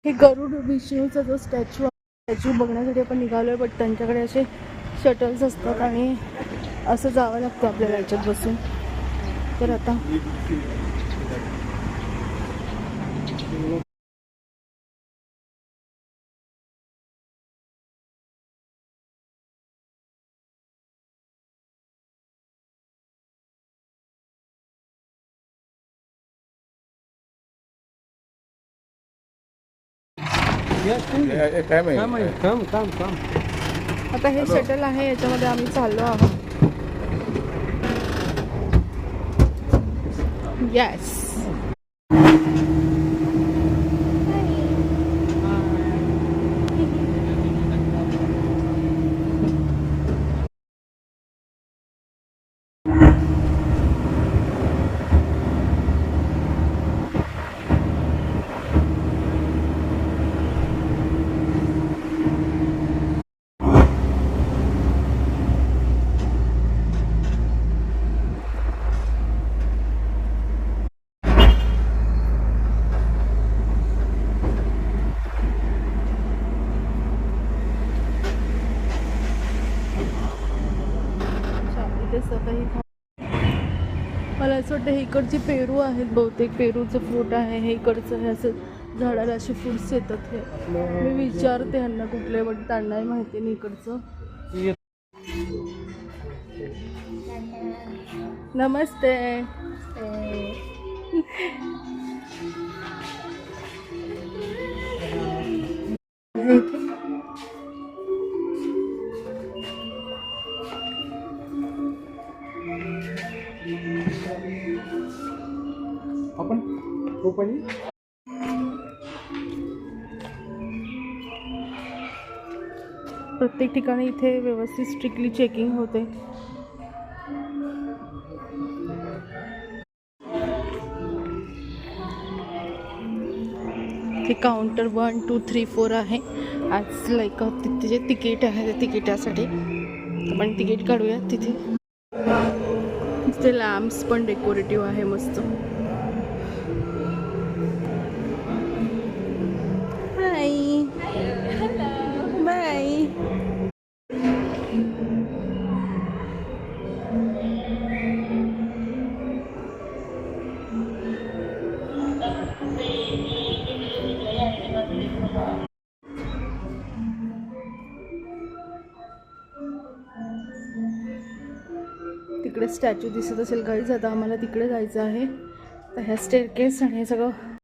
हे गरुड विष्णूचा जो स्टॅच्यू बघण्यासाठी आपण निघालो आहे. बट त्यांच्याकडे असे शटल्स असतात आणि असं जावं लागतं आपल्याला याच्यात बसून. तर आता आता हे शटल आहे, याच्यामध्ये आम्ही चाललो आहोत. येस. मला असं वाटतं हे इकडची पेरू आहेत बहुतेक. पेरूचं फ्रूट आहे हे इकडचं. हे असं झाडाला असे फ्रूट्स येतात. हे मी विचारते ह्यांना कुठले, बट त्यांनाही माहिती नाही इकडचं. नमस्ते. आपण प्रत्येक ठिकाणी इथे व्यवस्थित स्ट्रिक्टली चेकिंग होते. ते काउंटर 1, 2, 3, 4 आहे. आज लाईक तिथे जे तिकीट आहे त्या तिकिटासाठी आपण तिकीट काढूया. तिथे लॅम्प्स पण डेकोरेटिव्ह आहे मस्त. हाय. बाय. तिकडे स्टॅच्यू दिसत असेल गाईज. आता आम्हाला तिकडे जायचं आहे. तर ह्या स्टेअरकेस आणि हे सगळं